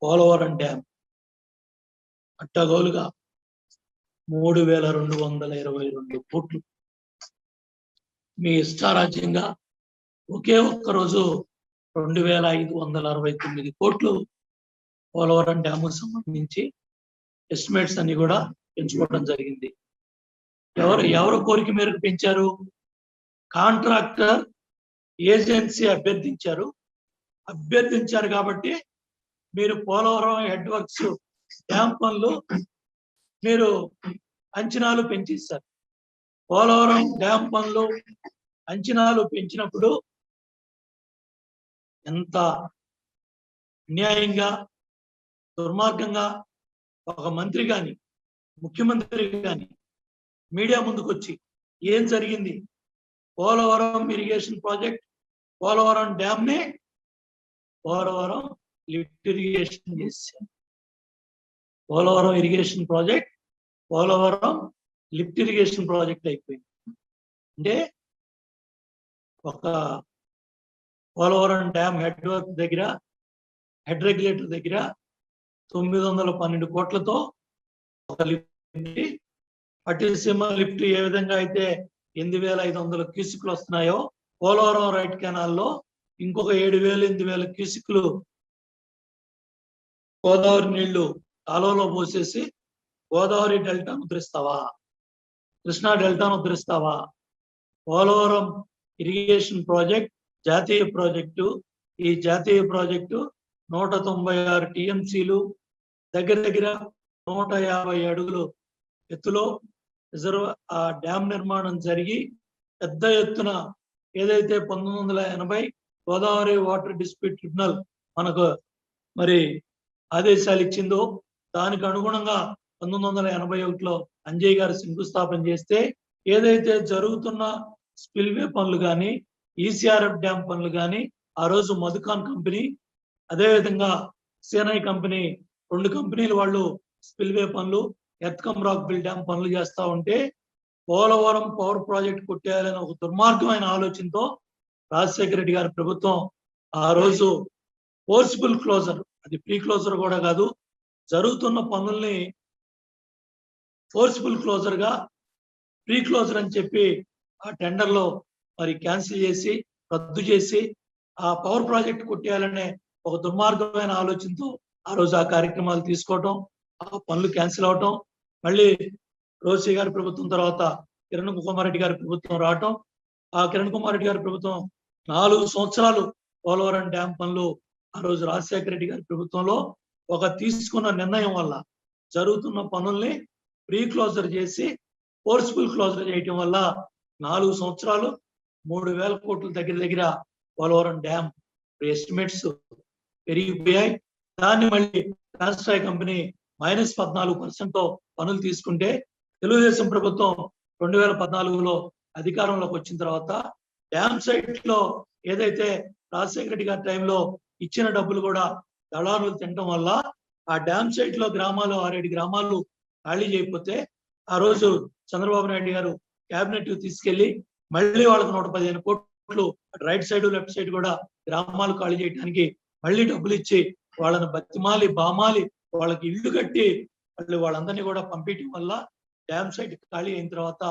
Polavaram dam అట్టగోలుగా 3,222 కోట్లు మీ ఇష్టారాజ్యంగా ఒకే ఒక్క రోజు 2,569 కోట్లు పోలవరం డ్యాము సంబంధించి ఎస్టిమేట్స్ అన్ని కూడా పెంచుకోవడం జరిగింది. ఎవరు కోరిక మేరకు పెంచారు? కాంట్రాక్టర్ ఏజెన్సీ అభ్యర్థించారు కాబట్టి మీరు పోలవరం హెడ్ వర్క్స్ డ్యామ్ పనులు మీరు అంచనాలు పెంచేశారు. పోలవరం డ్యామ్ పనులు అంచనాలు పెంచినప్పుడు ఎంత అన్యాయంగా దుర్మార్గంగా ఒక మంత్రి కానీ ముఖ్యమంత్రి కానీ మీడియా ముందుకు వచ్చి ఏం జరిగింది, Polavaram irrigation project, Polavaram dam ని పోలవరం లిఫ్ట్ ఇరిగేషన్ చేశారు. Polavaram irrigation project Polavaram lift irrigation project అయిపోయింది. అంటే ఒక పోలవరం డ్యామ్ హెడ్ వర్క్ దగ్గర హెడ్ రెగ్యులేటర్ దగ్గర 912 కోట్లతో ఒక లిఫ్ట్, పట్టిసీమ లిఫ్ట్ ఏ విధంగా అయితే 8,500 క్యూసిక్లు వస్తున్నాయో పోలవరం రైట్ కెనాల్లో ఇంకొక 7,000-8,000 క్యూసిక్లు గోదావరి నీళ్లు కాలువలో పోసేసి గోదావరి డెల్టాను ఉద్ధరిస్తావా, కృష్ణా డెల్టాను ఉద్ధరిస్తావా? పోలవరం ఇరిగేషన్ ప్రాజెక్ట్ జాతీయ ప్రాజెక్టు. ఈ జాతీయ ప్రాజెక్టు 196 టీఎంసీలు, దగ్గర 150 అడుగులు ఎత్తులో ఆ డ్యామ్ నిర్మాణం జరిగి పెద్ద ఎత్తున ఏదైతే 1980 గోదావరి వాటర్ డిస్ప్యూట్ ట్రిబ్యునల్ మనకు మరి ఆదేశాలు ఇచ్చిందో దానికి అనుగుణంగా 1981లో అంజయ్ గారు శంకుస్థాపన చేస్తే ఏదైతే జరుగుతున్న స్పిల్వే పనులు కానీ ఈసీఆర్ఎఫ్ డ్యామ్ పనులు కానీ ఆ రోజు మధుకాన్ కంపెనీ అదేవిధంగా సిఎన్ఐ కంపెనీ 2 కంపెనీలు వాళ్ళు స్పిల్వే పనులు ఎర్త్కమ్ రాక్‌ఫిల్ డ్యామ్ పనులు చేస్తా ఉంటే పోలవరం పవర్ ప్రాజెక్ట్ కొట్టేయాలని ఒక దుర్మార్గమైన ఆలోచనతో రాజశేఖర రెడ్డి గారి ప్రభుత్వం ఆ రోజు ఫోర్సిబుల్ క్లోజర్, అది ప్రీ క్లోజర్ కూడా కాదు, జరుగుతున్న పనుల్ని ఫోర్సిబుల్ క్లోజర్ గా ప్రీ క్లోజర్ అని చెప్పి ఆ టెండర్లో మరి క్యాన్సిల్ చేసి రద్దు చేసి ఆ పవర్ ప్రాజెక్ట్ కొట్టేయాలనే ఒక దుర్మార్గమైన ఆలోచనతో ఆ రోజు ఆ కార్యక్రమాలు తీసుకోవటం, ఆ పనులు క్యాన్సిల్ అవటం, మళ్ళీ రోసీ గారి ప్రభుత్వం తర్వాత కిరణ్ కుమార్ రెడ్డి గారి ప్రభుత్వం రావటం, ఆ కిరణ్ కుమార్ రెడ్డి గారి ప్రభుత్వం 4 సంవత్సరాలు పోలవరం డ్యామ్ పనులు ఆ రోజు రాజశేఖర రెడ్డి గారి ప్రభుత్వంలో ఒక తీసుకున్న నిర్ణయం వల్ల జరుగుతున్న పనుల్ని ప్రీ క్లోజర్ చేసి ఫోర్స్ఫుల్ క్లోజర్ చేయటం వల్ల 4 సంవత్సరాలు 3,000 కోట్ల దగ్గర పోలవరం డ్యామ్ ఎస్టిమేట్స్ పెరిగిపోయాయి. దాన్ని మళ్ళీ ట్రాన్స్ట్రాయ్ కంపెనీ -14% పనులు తీసుకుంటే తెలుగుదేశం ప్రభుత్వం 2014లో అధికారంలోకి వచ్చిన తర్వాత డ్యామ్ సైట్ లో ఏదైతే రాజశేఖర రెడ్డి గారి టైంలో ఇచ్చిన డబ్బులు కూడా దళారులు తినడం వల్ల ఆ డ్యామ్ సైట్ లో గ్రామాలు 6-7 గ్రామాలు ఖాళీ చేయకపోతే ఆ రోజు చంద్రబాబు నాయుడు గారు క్యాబినెట్ తీసుకెళ్లి మళ్ళీ వాళ్ళకి 115 కోట్లు రైట్ సైడ్ లెఫ్ట్ సైడ్ కూడా గ్రామాలు ఖాళీ చేయడానికి మళ్ళీ డబ్బులు ఇచ్చి వాళ్ళని బతిమాలి బామాలి వాళ్ళకి ఇల్లు కట్టి వాళ్ళందరినీ కూడా పంపించడం వల్ల డ్యామ్ సైట్ ఖాళీ అయిన తర్వాత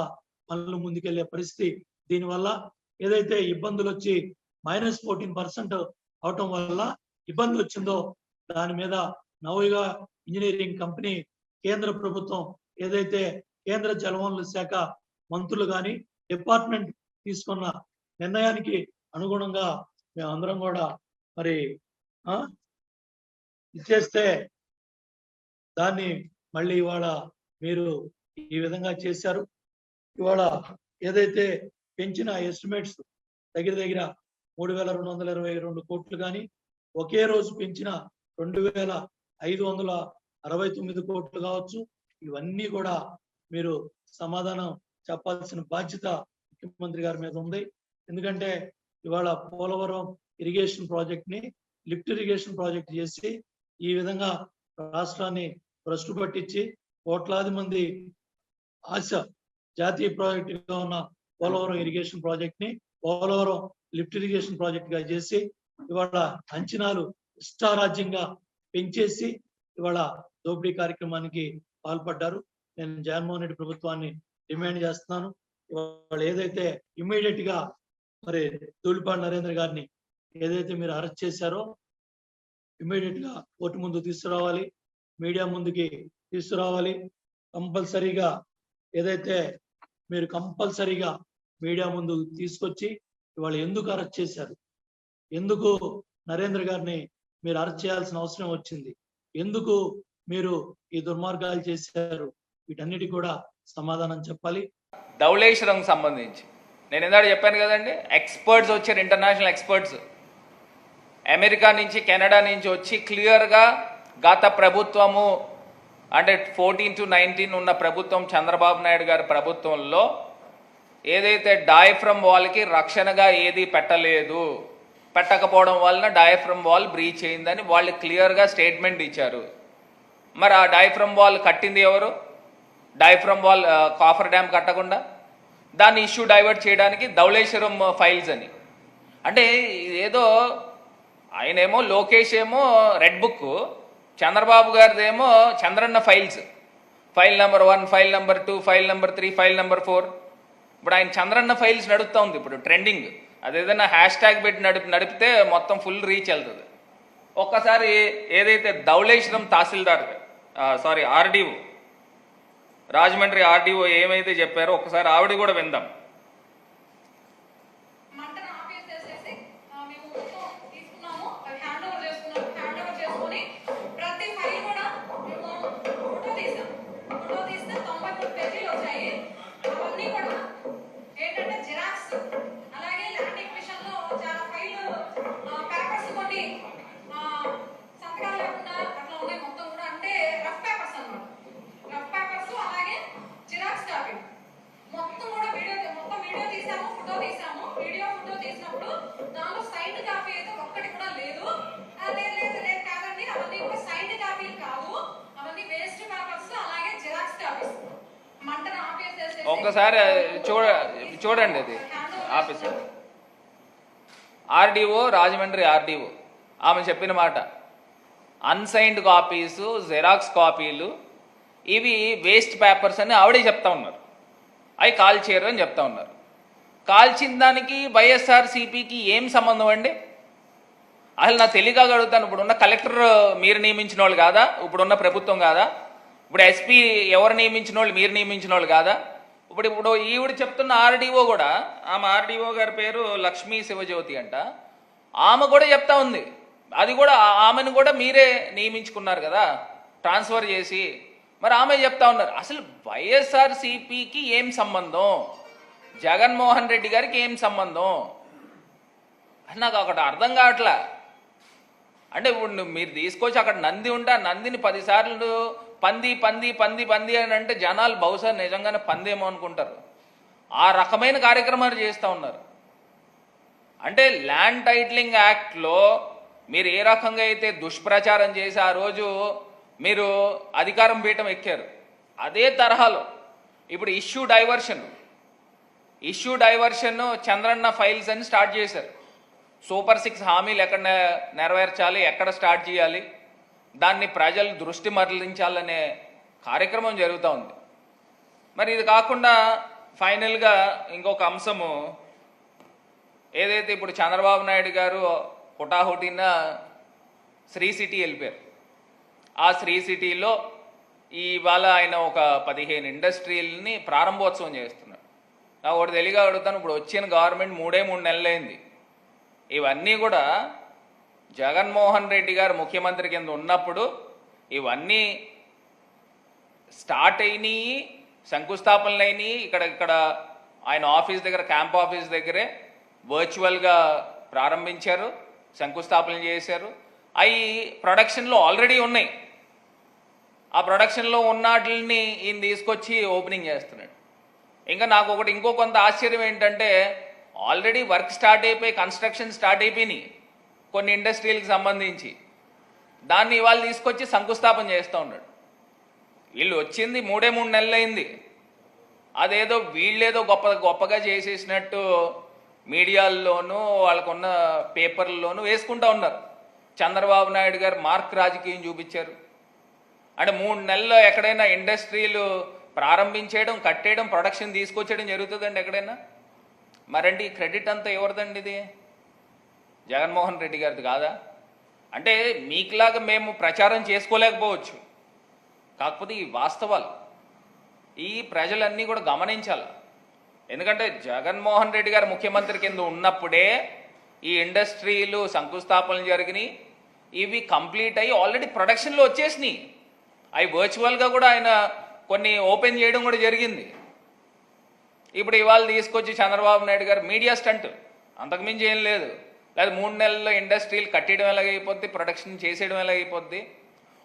పనులు ముందుకెళ్లే పరిస్థితి. దీనివల్ల ఏదైతే ఇబ్బందులు వచ్చి -14% అవటం వల్ల ఇబ్బంది వచ్చిందో దాని మీద నవయుగ ఇంజనీరింగ్ కంపెనీ కేంద్ర ప్రభుత్వం ఏదైతే కేంద్ర జలవనరుల శాఖ మంత్రులు కానీ డిపార్ట్మెంట్ తీసుకున్న నిర్ణయానికి అనుగుణంగా మేమందరం కూడా మరి ఇచ్చేస్తే దాన్ని మళ్ళీ ఇవాళ మీరు ఈ విధంగా చేశారు. ఇవాళ ఏదైతే పెంచిన ఎస్టిమేట్స్ దగ్గర 3,222 కోట్లు కానీ ఒకే రోజు పెంచిన 2,569 కోట్లు కావచ్చు, ఇవన్నీ కూడా మీరు సమాధానం చెప్పాల్సిన బాధ్యత ముఖ్యమంత్రి గారి మీద ఉంది. ఎందుకంటే ఇవాళ పోలవరం ఇరిగేషన్ ప్రాజెక్ట్ ని లిఫ్ట్ ఇరిగేషన్ ప్రాజెక్ట్ చేసి ఈ విధంగా రాష్ట్రాన్ని భ్రష్టు పట్టించి కోట్లాది మంది ఆశ జాతీయ ప్రాజెక్ట్ గా ఉన్న పోలవరం ఇరిగేషన్ ప్రాజెక్ట్ ని పోలవరం లిఫ్ట్ ఇరిగేషన్ ప్రాజెక్ట్ గా చేసి ఇవాళ అంచనాలు ఇష్టారాజ్యంగా పెంచేసి ఇవాళ దోపిడీ కార్యక్రమానికి పాల్పడ్డారు. నేను జగన్మోహన్ రెడ్డి ప్రభుత్వాన్ని డిమాండ్ చేస్తున్నాను. ఇవాళ ఏదైతే ఇమ్మీడియట్ గా మరి ధూళిపాడి నరేంద్ర గారిని ఏదైతే మీరు అరెస్ట్ చేశారో ఇమ్మీడియట్ గా కోర్టు ముందు తీసుకురావాలి, మీడియా ముందుకి తీసుకురావాలి. కంపల్సరీగా ఏదైతే మీరు కంపల్సరీగా మీడియా ముందు తీసుకొచ్చి ఇవాళ ఎందుకు అరెస్ట్ చేశారు, ఎందుకు నరేంద్ర గారిని మీరు అరెస్ట్ చేయాల్సిన అవసరం వచ్చింది, ఎందుకు మీరు ఈ దుర్మార్గాలు చేశారు, వీటన్నిటి కూడా సమాధానం చెప్పాలి. ధవళేశ్వరం సంబంధించి నేను ఇందాక చెప్పాను కదండి, ఎక్స్పర్ట్స్ వచ్చారు, ఇంటర్నేషనల్ ఎక్స్పర్ట్స్ అమెరికా నుంచి కెనడా నుంచి వచ్చి క్లియర్గా గత ప్రభుత్వము అంటే 14 to 19 ఉన్న ప్రభుత్వం చంద్రబాబు నాయుడు గారి ప్రభుత్వంలో ఏదైతే డయాఫ్రమ్ వాల్కి రక్షణగా ఏది పెట్టలేదు, పెట్టకపోవడం వలన డయాఫ్రమ్ వాల్ బ్రీచ్ అయిందని వాళ్ళు క్లియర్గా స్టేట్మెంట్ ఇచ్చారు. మరి ఆ డయాఫ్రమ్ వాల్ కట్టింది ఎవరు? డయాఫ్రమ్ వాల్ కాఫర్ డ్యామ్ కట్టకుండా దాన్ని ఇష్యూ డైవర్ట్ చేయడానికి ధవళేశ్వరం ఫైల్స్ అని. అంటే ఏదో ఆయనేమో లోకేష్ ఏమో రెడ్ బుక్, చంద్రబాబు గారిదేమో Chandranna files, file number 1, file number 2, file number 3, file number 4. ఇప్పుడు ఆయన చంద్రన్న ఫైల్స్ నడుపుతూ ఉంది ఇప్పుడు ట్రెండింగ్. అదేదైనా హ్యాష్ ట్యాగ్ పెట్టి నడిపితే మొత్తం ఫుల్ రీచ్ వెళ్తుంది. ఒక్కసారి ఏదైతే ధవళేశ్వరం తహసీల్దార్ ఆర్డీఓ రాజమండ్రి ఆర్డీఓ ఏమైతే చెప్పారో ఒకసారి ఆవిడ కూడా విందాం. ఒక్కసారి చూడండి అది ఆఫీసర్ ఆర్డీఓ రాజమండ్రి ఆర్డీఓ ఆమె చెప్పిన మాట, అన్సైన్డ్ కాపీసు, జెరాక్స్ కాపీలు ఇవి వేస్ట్ పేపర్స్ అని ఆవిడే చెప్తా ఉన్నారు. అవి కాల్చేయరు అని చెప్తా ఉన్నారు. కాల్చిన దానికి వైఎస్ఆర్సీపీకి ఏం సంబంధం అండి? అసలు నా తెలియక అడుగుతాను, ఇప్పుడున్న కలెక్టర్ మీరు నియమించిన వాళ్ళు కాదా? ఇప్పుడున్న ప్రభుత్వం కాదా? ఇప్పుడు ఎస్పీ ఎవరు నియమించిన వాళ్ళు? మీరు నియమించిన వాళ్ళు కాదా? ఇప్పుడు ఈవిడ చెప్తున్న ఆర్డీఓ కూడా, ఆమె ఆర్డీఓ గారి పేరు లక్ష్మీ శివజ్యోతి అంట, ఆమె కూడా చెప్తా ఉంది, అది కూడా ఆమెను కూడా మీరే నియమించుకున్నారు కదా ట్రాన్స్ఫర్ చేసి. మరి ఆమె చెప్తా ఉన్నారు అసలు వైఎస్ఆర్సీపీకి ఏం సంబంధం, జగన్మోహన్ రెడ్డి గారికి ఏం సంబంధం? నాకు ఒకటి అర్థం కావట్లా. అంటే ఇప్పుడు మీరు తీసుకొచ్చి అక్కడ నంది ఉంటే ఆ నందిని 10 సార్లు పంది పంది పంది పంది అని అంటే జనాలు బహుశా నిజంగానే పందేమో అనుకుంటారు. ఆ రకమైన కార్యక్రమాలు చేస్తూ ఉన్నారు. అంటే ల్యాండ్ టైటిలింగ్ యాక్ట్లో మీరు ఏ రకంగా అయితే దుష్ప్రచారం చేసి ఆ రోజు మీరు అధికారం పీఠం ఎక్కారు, అదే తరహాలో ఇప్పుడు ఇష్యూ డైవర్షన్ చంద్రన్న ఫైల్స్ అని స్టార్ట్ చేశారు. సూపర్ 6 హామీలు ఎక్కడ నెరవేర్చాలి, ఎక్కడ స్టార్ట్ చేయాలి, దాన్ని ప్రజలు దృష్టి మరలించాలనే కార్యక్రమం జరుగుతూ ఉంది. మరి ఇది కాకుండా ఫైనల్గా ఇంకొక అంశము ఏదైతే ఇప్పుడు చంద్రబాబు నాయుడు గారు హుటాహుటిన శ్రీ సిటీ వెళ్ళిపోయారు. ఆ శ్రీ సిటీలో ఇవాళ ఆయన ఒక 15 ఇండస్ట్రీలని ప్రారంభోత్సవం చేస్తున్నాడు. నాకు ఒకటి తెలియగా అడుగుతాను, ఇప్పుడు వచ్చిన గవర్నమెంట్ 3 నెలలైంది. ఇవన్నీ కూడా జగన్మోహన్ రెడ్డి గారు ముఖ్యమంత్రి కింద ఉన్నప్పుడు ఇవన్నీ స్టార్ట్ అయినాయి, శంకుస్థాపనలు అయినాయి. ఇక్కడ ఆయన ఆఫీస్ దగ్గర, క్యాంప్ ఆఫీస్ దగ్గరే వర్చువల్గా ప్రారంభించారు, శంకుస్థాపనలు చేశారు. అవి ప్రొడక్షన్లో ఆల్రెడీ ఉన్నాయి. ఆ ప్రొడక్షన్లో ఉన్న వాటిని ఈయన తీసుకొచ్చి ఓపెనింగ్ చేస్తున్నాడు. ఇంకా నాకు ఇంకో కొంత ఆశ్చర్యం ఏంటంటే, ఆల్రెడీ వర్క్ స్టార్ట్ అయిపోయి కన్స్ట్రక్షన్ స్టార్ట్ అయిపోయినాయి కొన్ని ఇండస్ట్రీలకు సంబంధించి, దాన్ని ఇవాళ తీసుకొచ్చి శంకుస్థాపన చేస్తూ ఉన్నాడు. వీళ్ళు వచ్చింది 3 నెలలైంది. అదేదో వీళ్ళేదో గొప్పగా చేసేసినట్టు మీడియాల్లోనూ వాళ్ళకున్న పేపర్లలోనూ వేసుకుంటూ ఉన్నారు. చంద్రబాబు నాయుడు గారు మార్క్ రాజకీయం చూపించారు. అంటే 3 నెలల్లో ఎక్కడైనా ఇండస్ట్రీలు ప్రారంభించేయడం, కట్టేయడం, ప్రొడక్షన్ తీసుకొచ్చేయడం జరుగుతుందండి ఎక్కడైనా? మరండి ఈ క్రెడిట్ అంతా ఎవరిదండి? ఇది జగన్మోహన్ రెడ్డి గారిది కాదా? అంటే మీకులాగా మేము ప్రచారం చేసుకోలేకపోవచ్చు, కాకపోతే ఈ వాస్తవాలు ఈ ప్రజలన్నీ కూడా గమనించాలి. ఎందుకంటే జగన్మోహన్ రెడ్డి గారు ముఖ్యమంత్రి కింద ఉన్నప్పుడే ఈ ఇండస్ట్రీలు శంకుస్థాపనలు జరిగినాయి. ఇవి కంప్లీట్ అయ్యి ఆల్రెడీ ప్రొడక్షన్లో వచ్చేసినాయి. అవి వర్చువల్గా కూడా ఆయన కొన్ని ఓపెన్ చేయడం కూడా జరిగింది. ఇప్పుడు ఇవాళ తీసుకొచ్చి చంద్రబాబు నాయుడు గారు మీడియా స్టంట్, అంతకుమించి ఏం లేదు. లేదా 3 నెలల్లో ఇండస్ట్రీలు కట్టడం ఎలాగైపోద్ది, ప్రొడక్షన్ చేసేయడం ఎలాగైపోద్ది.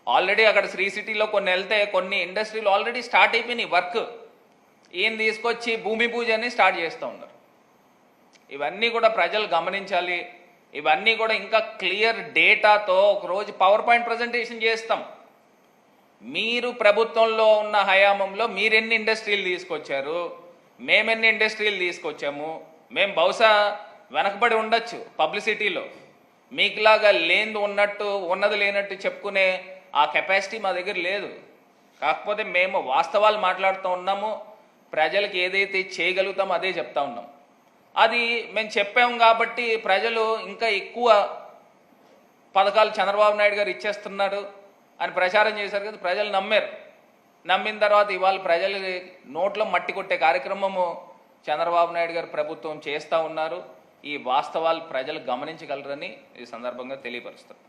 ఆల్రెడీ అక్కడ శ్రీ సిటీలో కొన్ని వెళ్తే కొన్ని ఇండస్ట్రీలు ఆల్రెడీ స్టార్ట్ అయిపోయినాయి వర్క్. ఈయన తీసుకొచ్చి భూమి పూజ అని స్టార్ట్ చేస్తూ ఉన్నారు. ఇవన్నీ కూడా ప్రజలు గమనించాలి. ఇవన్నీ కూడా ఇంకా క్లియర్ డేటాతో ఒకరోజు పవర్ పాయింట్ ప్రజెంటేషన్ చేస్తాం. మీరు ప్రభుత్వంలో ఉన్న హయాంలో మీరెన్ని ఇండస్ట్రీలు తీసుకొచ్చారు, మేమెన్ని ఇండస్ట్రీలు తీసుకొచ్చాము. మేము బహుశా వెనకబడి ఉండొచ్చు పబ్లిసిటీలో, మీకులాగా లేనిది ఉన్నట్టు, ఉన్నది లేనట్టు చెప్పుకునే ఆ కెపాసిటీ మా దగ్గర లేదు. కాకపోతే మేము వాస్తవాలు మాట్లాడుతూ ఉన్నాము, ప్రజలకు ఏదైతే చేయగలుగుతామో అదే చెప్తా ఉన్నాం. అది మేము చెప్పాము కాబట్టి ప్రజలు ఇంకా ఎక్కువ పథకాలు చంద్రబాబు నాయుడు గారు ఇచ్చేస్తున్నారు అని ప్రచారం చేశారు కదా, ప్రజలు నమ్మారు. నమ్మిన తర్వాత ఇవాళ ప్రజలు నోట్లో మట్టి కొట్టే కార్యక్రమము చంద్రబాబు నాయుడు గారు ప్రభుత్వం చేస్తూ ఉన్నారు. ఈ వాస్తవాలు ప్రజలు గమనించగలరని ఈ సందర్భంగా తెలియపరుస్తారు.